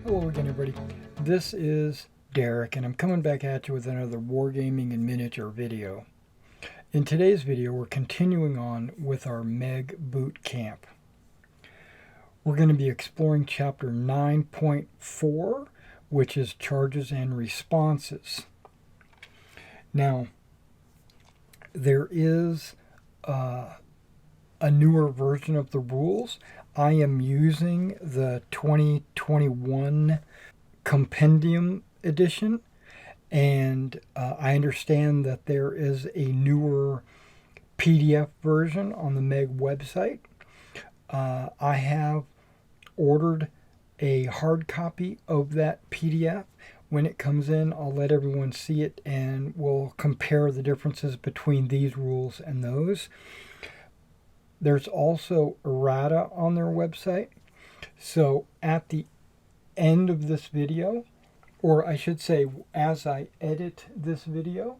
Hello again, everybody. This is Derek, and I'm coming back at you with another Wargaming and miniature video. In today's video, we're continuing on with our MeG boot camp. We're going to be exploring chapter 9.4, which is charges and responses. Now, there is a newer version of the rules. I am using the 2021 Compendium edition, and I understand that there is a newer PDF version on the MeG website. I have ordered a hard copy of that PDF. When it comes in, I'll let everyone see it, and we'll compare the differences between these rules and those. There's also errata on their website. So at the end of this video, or I should say as I edit this video,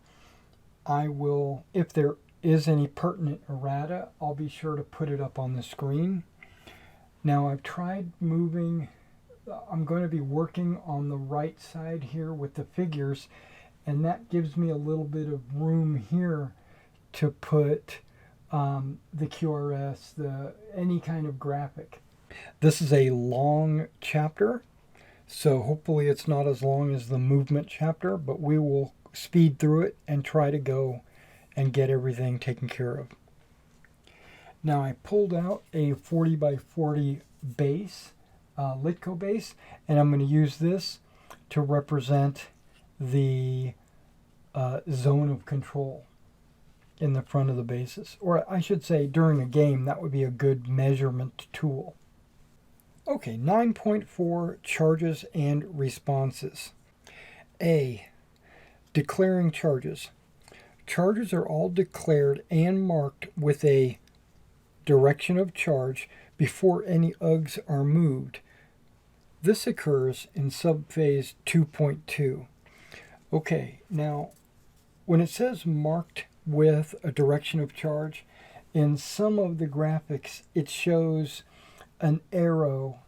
I will, if there is any pertinent errata, I'll be sure to put it up on the screen. Now I've tried moving, I'm going to be working on the right side here with the figures, and that gives me a little bit of room here to put the QRS, any kind of graphic. This is a long chapter, so hopefully it's not as long as the movement chapter, but we will speed through it and try to go and get everything taken care of. Now I pulled out a 40 by 40 base, Litco base, and I'm going to use this to represent the zone of control in the front of the bases. Or I should say during a game, that would be a good measurement tool. Okay, 9.4 charges and responses. A, declaring charges. Charges are all declared and marked with a direction of charge before any UGs are moved. This occurs in subphase 2.2. Okay, now when it says marked with a direction of charge, in some of the graphics it shows an arrow,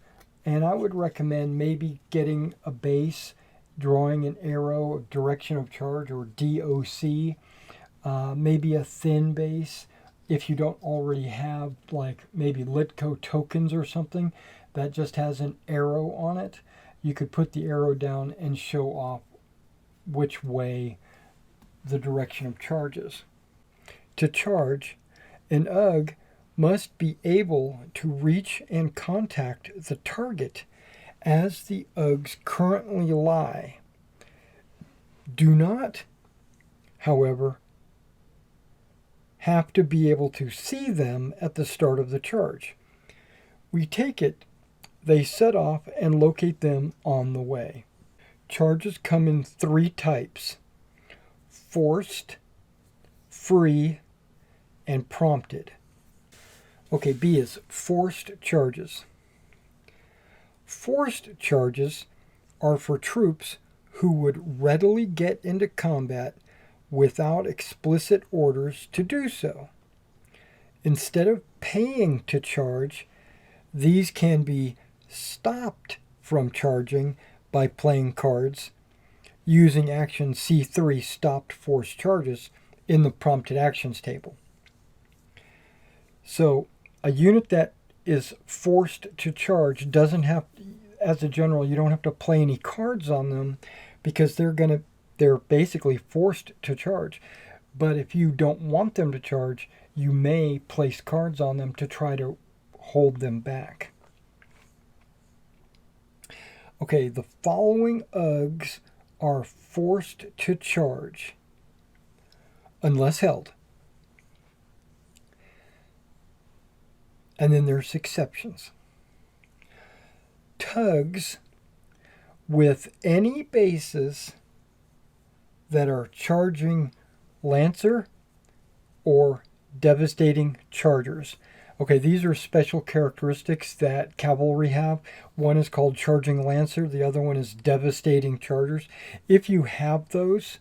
and I would recommend maybe getting a base, drawing an arrow of direction of charge, or DOC, maybe a thin base. If you don't already have like maybe Litco tokens or something that just has an arrow on it, you could put the arrow down and show off which way the direction of charge is. To charge, an UG must be able to reach and contact the target as the UGs currently lie. Do not, however, have to be able to see them at the start of the charge. We take it they set off and locate them on the way. Charges come in three types: forced, free, and prompted. Okay, B is forced charges. Forced charges are for troops who would readily get into combat without explicit orders to do so. Instead of paying to charge, these can be stopped from charging by playing cards using action C3, stopped forced charges, in the prompted actions table. So a unit that is forced to charge doesn't have, as a general, you don't have to play any cards on them because they're basically forced to charge. But if you don't want them to charge, you may place cards on them to try to hold them back. Okay, the following UGs are forced to charge unless held. And then there's exceptions. Tugs with any bases that are charging Lancer or devastating chargers. Okay, these are special characteristics that cavalry have. One is called charging Lancer, the other one is devastating chargers. If you have those,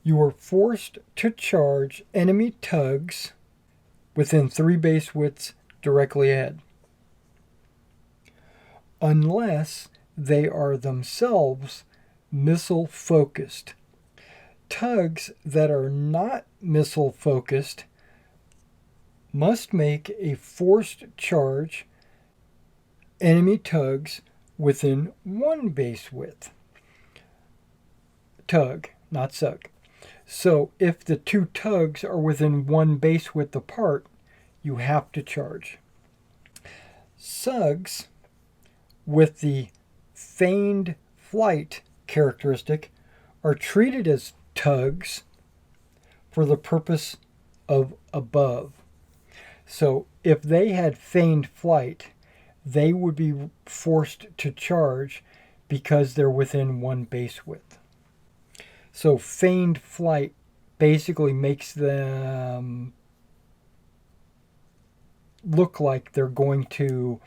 you are forced to charge enemy tugs within 3 base widths directly ahead, unless they are themselves missile focused. Tugs that are not missile focused must make a forced charge enemy tugs within one base width. Tug, not sug. So if the two tugs are within one base width apart, you have to charge. Sugs with the feigned flight characteristic are treated as tugs for the purpose of above. So if they had feigned flight, they would be forced to charge because they're within one base width. So feigned flight basically makes them look like they're going to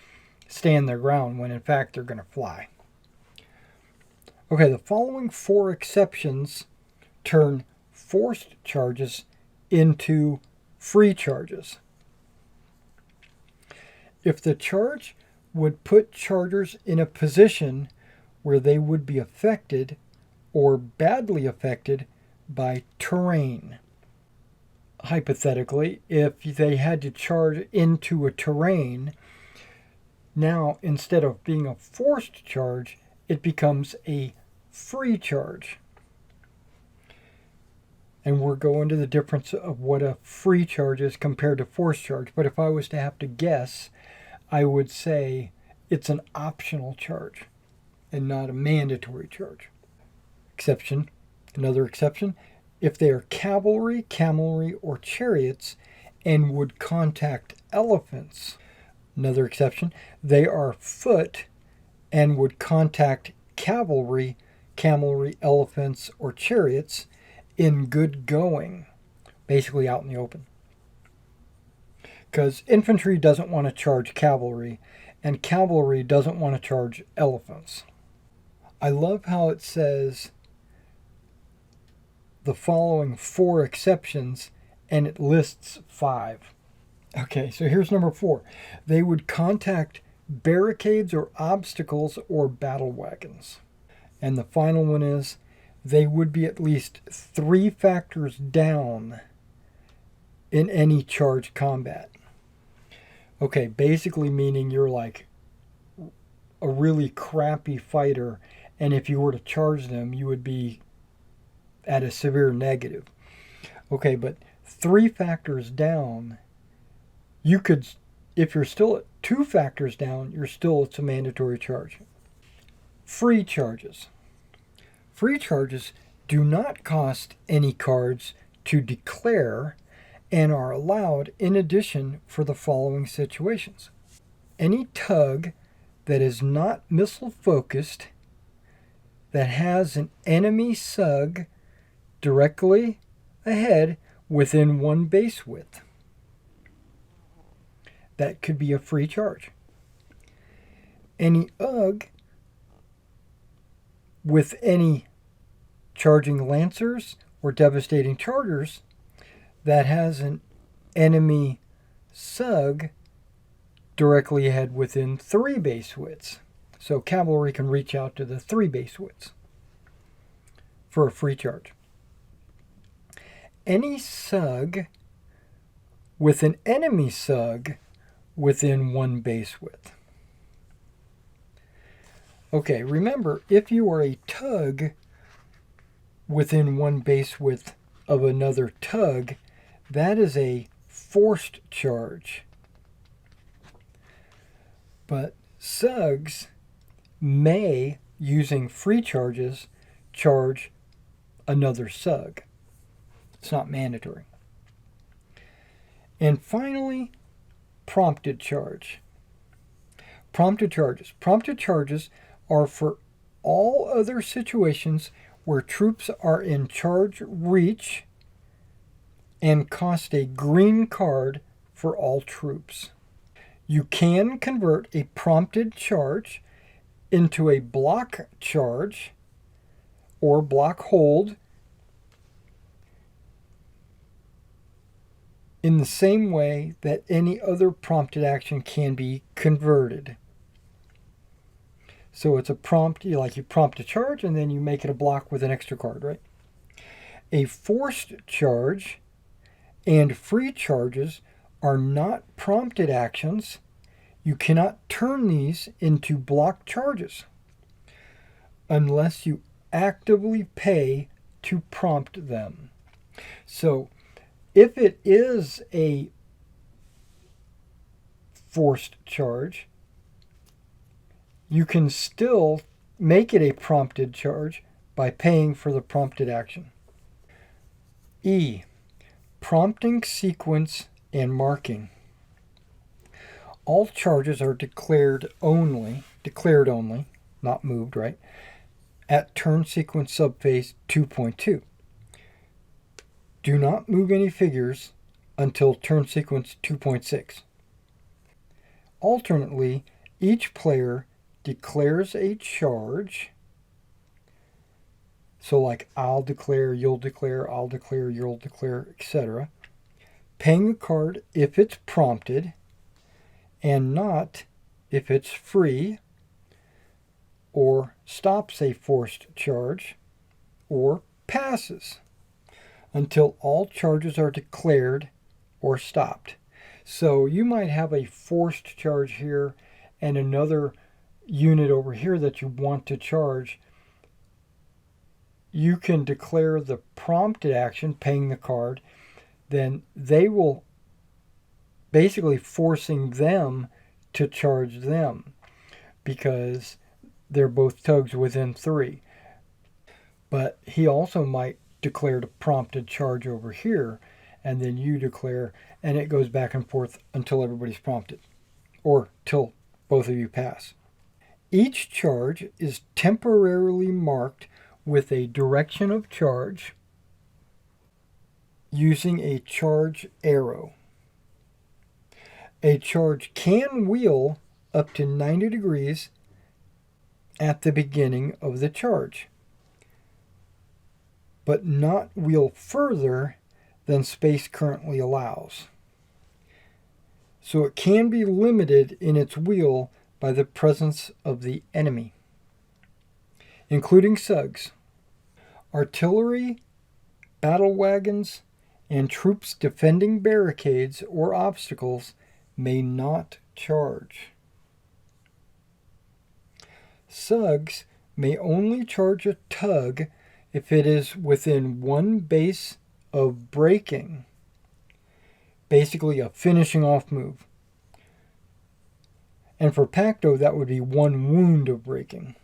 stand their ground when in fact they're going to fly. Okay, the following four exceptions turn forced charges into free charges. If the charge would put chargers in a position where they would be affected or badly affected by terrain. Hypothetically, if they had to charge into a terrain, now instead of being a forced charge, it becomes a free charge. And we're going to the difference of what a free charge is compared to forced charge. But if I was to have to guess, I would say it's an optional charge and not a mandatory charge. Exception, another exception, if they are cavalry, or chariots and would contact elephants. Another exception, they are foot and would contact cavalry, elephants, or chariots in good going, basically out in the open. Because infantry doesn't want to charge cavalry, and cavalry doesn't want to charge elephants. I love how it says the following four exceptions, and it lists 5. Okay, so here's number 4. They would contact barricades or obstacles or battle wagons. And the final one is they would be at least 3 factors down in any charged combat. Okay, basically meaning you're like a really crappy fighter, and if you were to charge them, you would be at a severe negative. Okay, but 3 factors down, you could, if you're still at 2 factors down, it's a mandatory charge. Free charges. Free charges do not cost any cards to declare and are allowed in addition for the following situations. Any tug that is not missile focused, that has an enemy sug directly ahead within one base width. That could be a free charge. Any UG with any charging lancers or devastating chargers that has an enemy sug directly ahead within 3 base widths. So cavalry can reach out to the 3 base widths for a free charge. Any sug with an enemy sug within 1 base width. Okay, remember, if you are a tug within 1 base width of another tug, that is a forced charge. But sugs may, using free charges, charge another sug. It's not mandatory. And finally, prompted charge. Prompted charges. Prompted charges are for all other situations where troops are in charge reach and cost a green card for all troops. You can convert a prompted charge into a block charge or block hold in the same way that any other prompted action can be converted. So it's a prompt, you prompt a charge and then you make it a block with an extra card, right? A forced charge and free charges are not prompted actions. You cannot turn these into block charges unless you actively pay to prompt them. So if it is a forced charge, you can still make it a prompted charge by paying for the prompted action. E. Prompting sequence and marking. All charges are declared only, not moved, right, at turn sequence subphase 2.2. Do not move any figures until turn sequence 2.6. Alternately, each player declares a charge. So like I'll declare, you'll declare, I'll declare, you'll declare, etc. Paying a card if it's prompted and not if it's free or stops a forced charge or passes until all charges are declared or stopped. So you might have a forced charge here and another unit over here that you want to charge. You can declare the prompted action, paying the card, then they will basically forcing them to charge them because they're both tugs within 3. But he also might declare the prompted charge over here, and then you declare, and it goes back and forth until everybody's prompted, or till both of you pass. Each charge is temporarily marked with a direction of charge using a charge arrow. A charge can wheel up to 90 degrees at the beginning of the charge, but not wheel further than space currently allows. So it can be limited in its wheel by the presence of the enemy, including SUGs. Artillery, battle wagons, and troops defending barricades or obstacles may not charge. SUGs may only charge a tug if it is within 1 base of breaking, basically a finishing off move. And for Pacto, that would be 1 wound of breaking.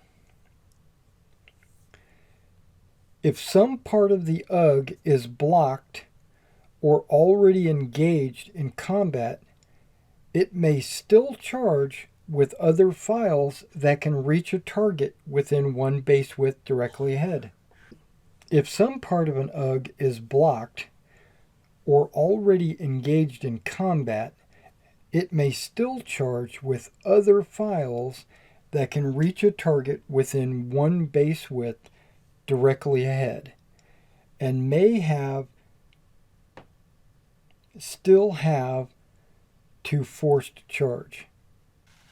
If some part of the UG is blocked or already engaged in combat, it may still charge with other files that can reach a target within 1 base width directly ahead. If some part of an UG is blocked or already engaged in combat, it may still charge with other files that can reach a target within 1 base width directly ahead, and may still have to forced charge.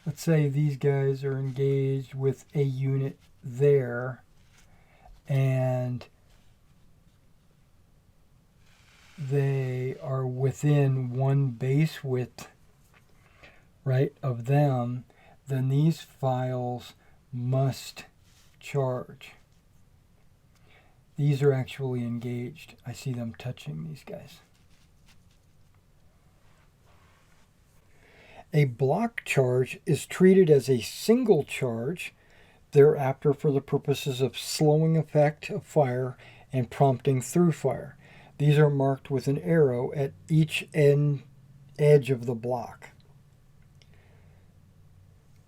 Let's say these guys are engaged with a unit there, and they are within 1 base width, right, of them, then these files must charge. These are actually engaged. I see them touching these guys. A block charge is treated as a single charge thereafter for the purposes of slowing effect of fire and prompting through fire. These are marked with an arrow at each edge of the block.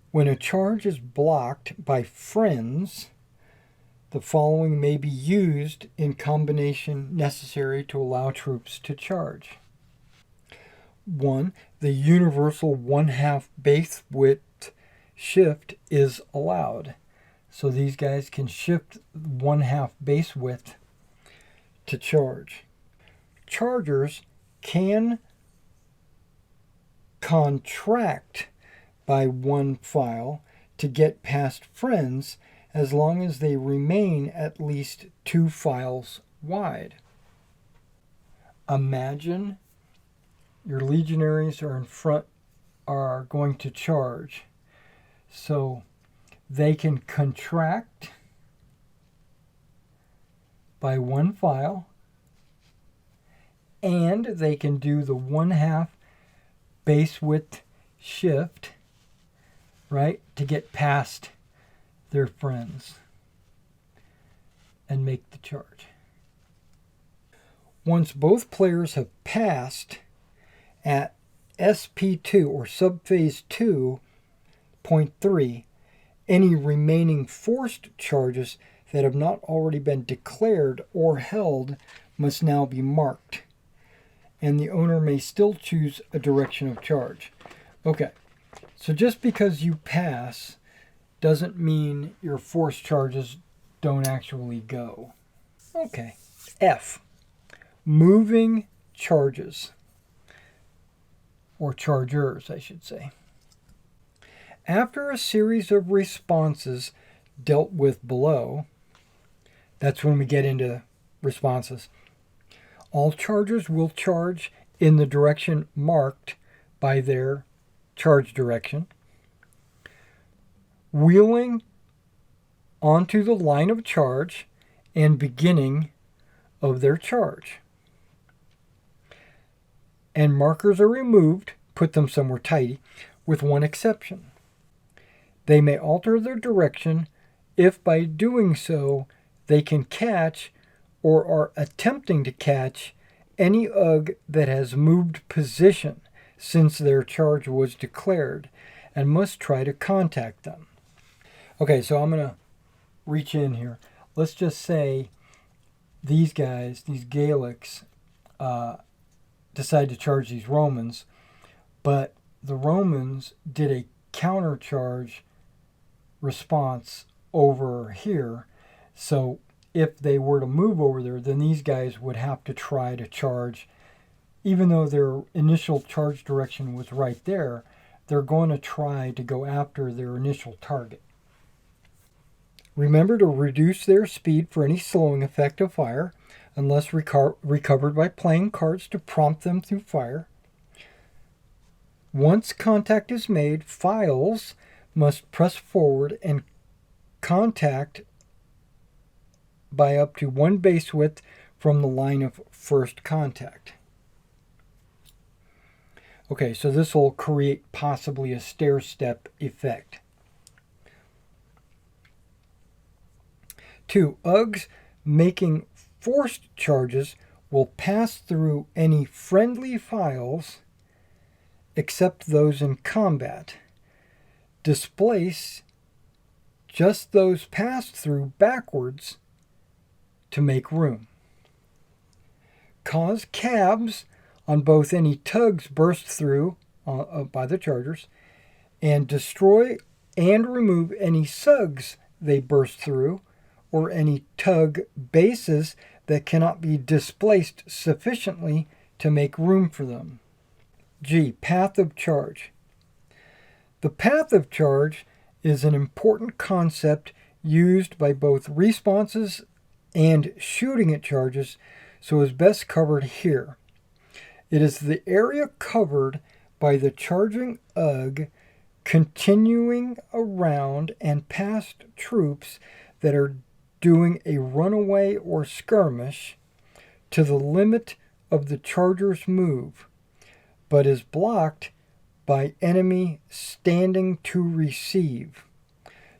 When a charge is blocked by friends, the following may be used in combination necessary to allow troops to charge. 1. The universal 1/2 base width shift is allowed. So these guys can shift 1/2 base width to charge. Chargers can contract by 1 file to get past friends as long as they remain at least 2 files wide. Imagine your legionaries are going to charge. So they can contract by 1 file, and they can do the 1/2 base width shift, right, to get past their friends and make the charge. Once both players have passed at SP2 or subphase 2.3, any remaining forced charges that have not already been declared or held must now be marked, and the owner may still choose a direction of charge. Okay, so just because you pass doesn't mean your forced charges don't actually go. Okay, F, moving charges, or chargers, I should say. After a series of responses dealt with below, that's when we get into responses, all chargers will charge in the direction marked by their charge direction, wheeling onto the line of charge and beginning of their charge. And markers are removed, put them somewhere tidy, with one exception. They may alter their direction if by doing so they can catch or are attempting to catch any UG that has moved position since their charge was declared and must try to contact them. Okay, so I'm going to reach in here. Let's just say these guys, these Gallics, decide to charge these Romans, but the Romans did a countercharge response over here. So if they were to move over there, then these guys would have to try to charge. Even though their initial charge direction was right there, they're going to try to go after their initial target. Remember to reduce their speed for any slowing effect of fire, unless recovered by playing cards to prompt them through fire. Once contact is made, files must press forward and contact by up to 1 base width from the line of first contact. Okay, so this will create possibly a stair-step effect. 2. UGs making forced charges will pass through any friendly files except those in combat. Displace just those passed through backwards to make room. Cause cabs on both any tugs burst through by the chargers, and destroy and remove any sugs they burst through, or any tug bases that cannot be displaced sufficiently to make room for them. G. Path of charge. The path of charge is an important concept used by both responses and shooting at charges, so is best covered here. It is the area covered by the charging UG continuing around and past troops that are doing a runaway or skirmish to the limit of the charger's move, but is blocked by enemy standing to receive.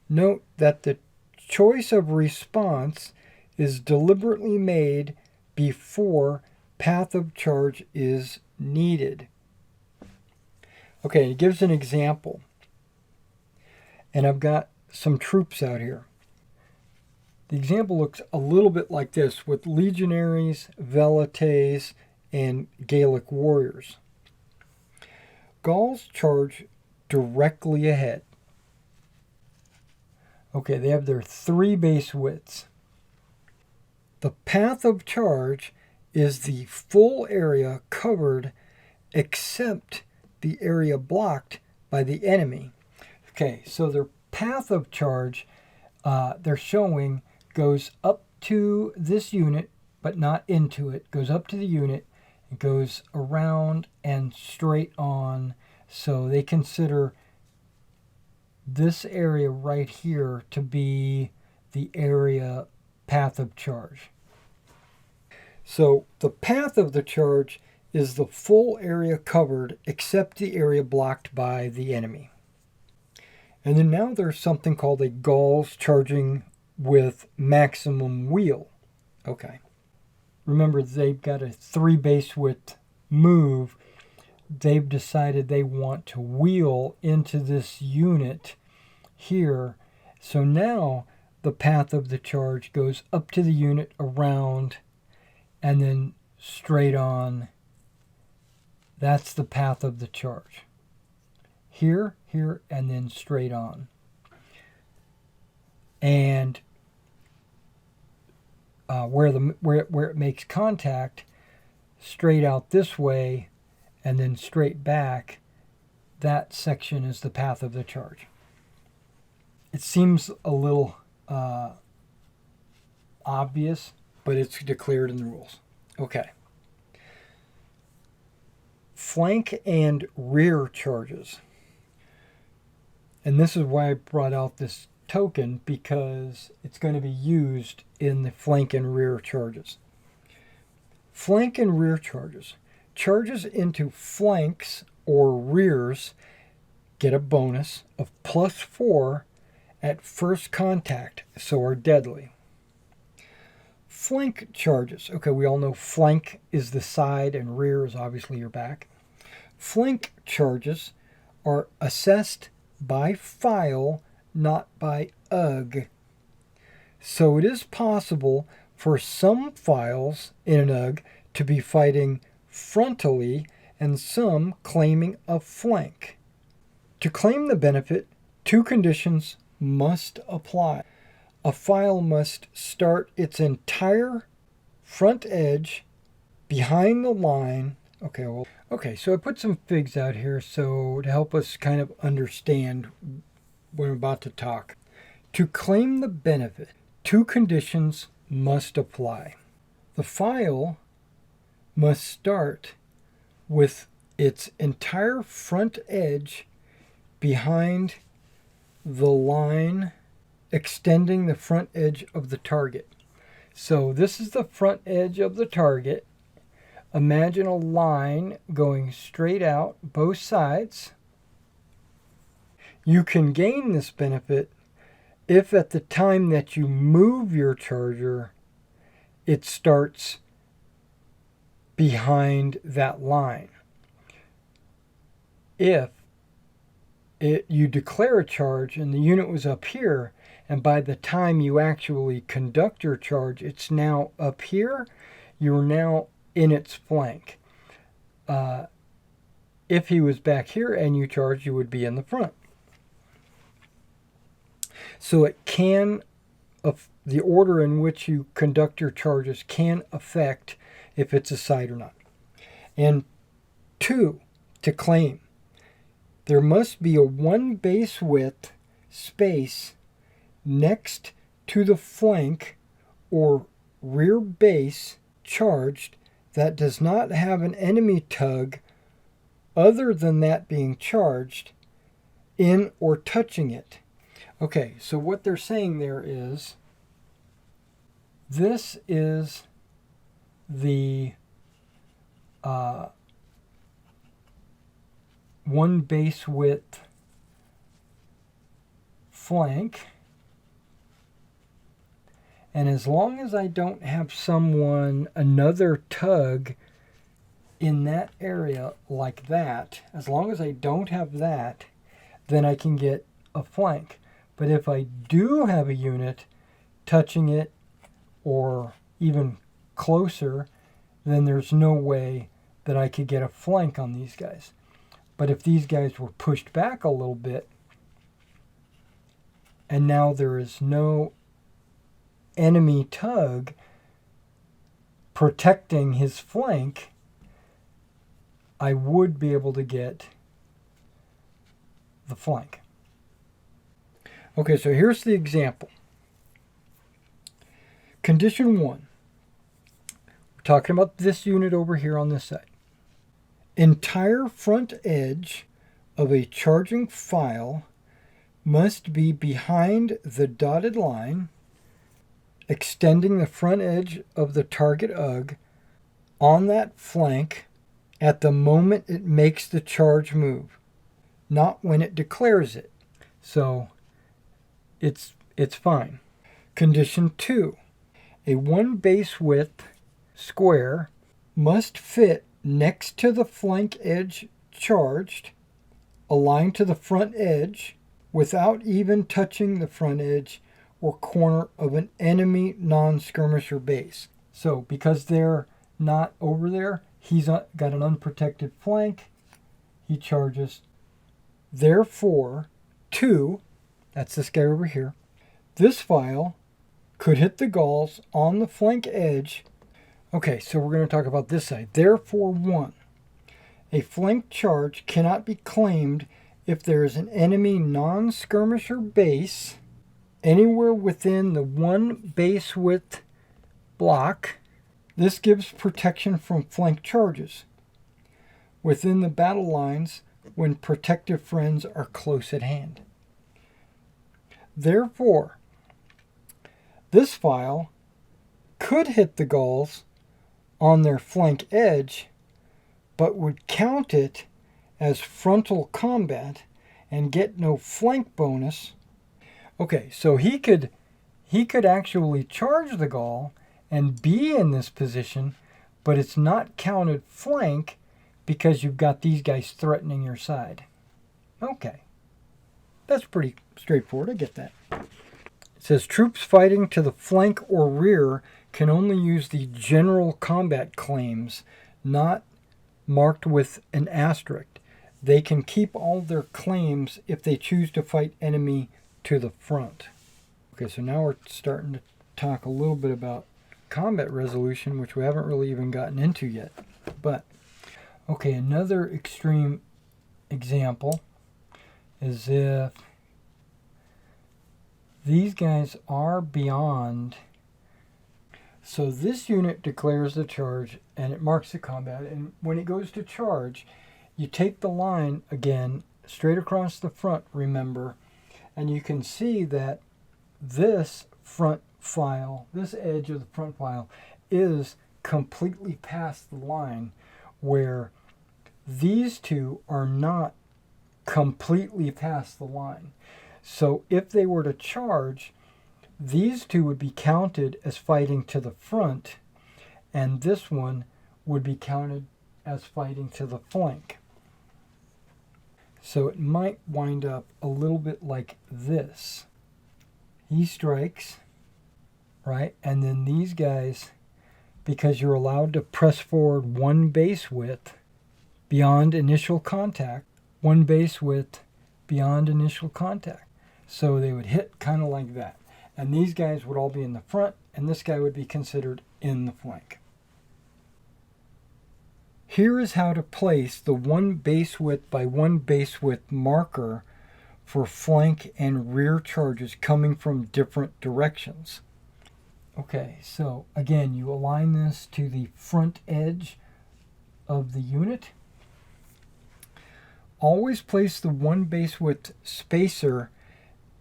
Note that the choice of response is deliberately made before path of charge is needed. Okay, it gives an example. And I've got some troops out here. The example looks a little bit like this with legionaries, velites, and Gallic warriors. Gauls charge directly ahead. Okay, they have their 3 base widths. The path of charge is the full area covered except the area blocked by the enemy. Okay, so their path of charge they're showing goes up to this unit, but not into it. Goes up to the unit, it goes around and straight on. So they consider this area right here to be the area path of charge. So the path of the charge is the full area covered except the area blocked by the enemy. And then now there's something called a Gauss charging with maximum wheel. Okay. Remember, they've got a 3 base width move. They've decided they want to wheel into this unit here. So now the path of the charge goes up to the unit, around, and then straight on. That's the path of the charge. Here, here, and then straight on. And where it makes contact, straight out this way, and then straight back, that section is the path of the charge. It seems a little obvious, but it's declared in the rules. Okay. Flank and rear charges. And this is why I brought out this token, because it's going to be used in the flank and rear charges. Flank and rear charges. Charges into flanks or rears get a bonus of +4 at first contact, so are deadly. Flank charges. Okay, we all know flank is the side and rear is obviously your back. Flank charges are assessed by file, not by UG. So it is possible for some files in an UG to be fighting frontally and some claiming a flank. To claim the benefit, 2 conditions must apply. A file must start its entire front edge behind the line. Okay, so I put some figs out here so to help us kind of understand what I'm about to talk. To claim the benefit, 2 conditions must apply. The file must start with its entire front edge behind the line extending the front edge of the target. So this is the front edge of the target. Imagine a line going straight out both sides. You can gain this benefit if at the time that you move your charger, it starts behind that line. If you declare a charge and the unit was up here, and by the time you actually conduct your charge, it's now up here, you're now in its flank. If he was back here and you charged, you would be in the front. So it can, the order in which you conduct your charges can affect if it's a side or not. And 2, to claim, there must be a 1 base width space next to the flank or rear base charged that does not have an enemy tug other than that being charged in or touching it. Okay, so what they're saying there is, this is the 1 base width flank, and as long as I don't have another tug in that area like that, as long as I don't have that, then I can get a flank. But if I do have a unit touching it or even closer, then there's no way that I could get a flank on these guys. But if these guys were pushed back a little bit, and now there is no enemy tug protecting his flank, I would be able to get the flank. Okay, so here's the example. Condition 1. We're talking about this unit over here on this side. Entire front edge of a charging file must be behind the dotted line, extending the front edge of the target UG on that flank at the moment it makes the charge move, not when it declares it. So it's fine. Condition 2. A 1 base width square must fit next to the flank edge charged, aligned to the front edge, without even touching the front edge or corner of an enemy non-skirmisher base. So because they're not over there, he's got an unprotected flank, he charges. Therefore, 2, that's this guy over here, this file could hit the galls on the flank edge. Okay, so we're going to talk about this side. Therefore, 1, a flank charge cannot be claimed if there is an enemy non-skirmisher base anywhere within the 1 base width block. This gives protection from flank charges within the battle lines when protective friends are close at hand. Therefore, this file could hit the galls on their flank edge, but would count it as frontal combat and get no flank bonus. Okay, so he could actually charge the gall and be in this position, but it's not counted flank because you've got these guys threatening your side. Okay, that's pretty straightforward. I get that. It says troops fighting to the flank or rear can only use the general combat claims, not marked with an asterisk. They can keep all their claims if they choose to fight enemy to the front. Okay, so now we're starting to talk a little bit about combat resolution, which we haven't really even gotten into yet. But, okay, another extreme example is if these guys are beyond. So this unit declares the charge and it marks the combat, and when it goes to charge, you take the line again straight across the front, remember, and you can see that this front file, this edge of the front file, is completely past the line, where these two are not completely past the line. So if they were to charge, these two would be counted as fighting to the front, and this one would be counted as fighting to the flank. So it might wind up a little bit like this. He strikes, right? And then these guys, because you're allowed to press forward 1 base width beyond initial contact, 1 base width beyond initial contact. So they would hit kind of like that. And these guys would all be in the front, and this guy would be considered in the flank. Here is how to place the 1 base width by 1 base width marker for flank and rear charges coming from different directions. Okay, so again, you align this to the front edge of the unit. Always place the 1 base width spacer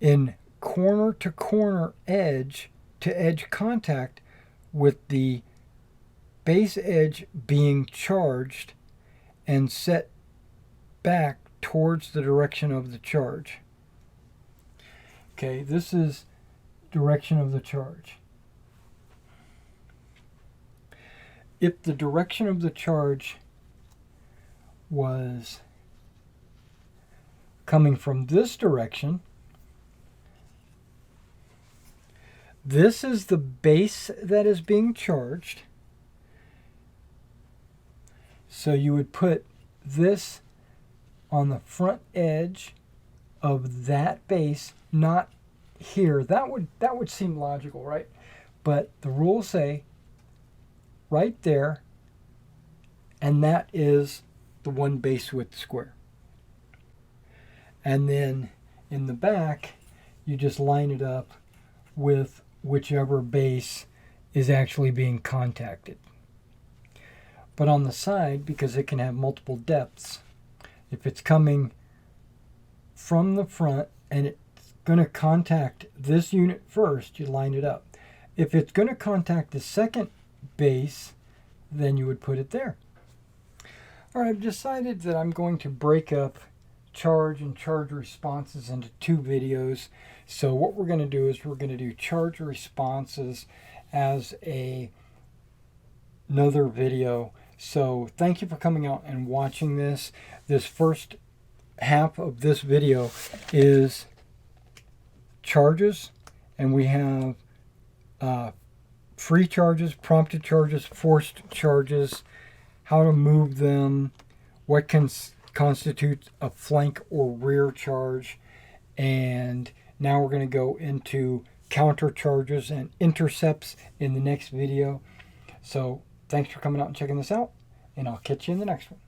in corner to corner edge to edge contact with the base edge being charged and set back towards the direction of the charge. Okay, this is direction of the charge. If the direction of the charge was coming from this direction, this is the base that is being charged. So you would put this on the front edge of that base, not here. That would seem logical, right? But the rules say right there, and that is the 1 base width square. And then in the back, you just line it up with whichever base is actually being contacted. But on the side, because it can have multiple depths, if it's coming from the front and it's going to contact this unit first, you line it up. If it's going to contact the second base, then you would put it there. All right, I've decided that I'm going to break up charge and charge responses into 2 videos. So what we're going to do is we're going to do charge responses as another video. So thank you for coming out and watching this. This first half of this video is charges, and we have free charges, prompted charges, forced charges, how to move them, what constitutes a flank or rear charge, and now we're going to go into counter charges and intercepts in the next video. So thanks for coming out and checking this out, and I'll catch you in the next one.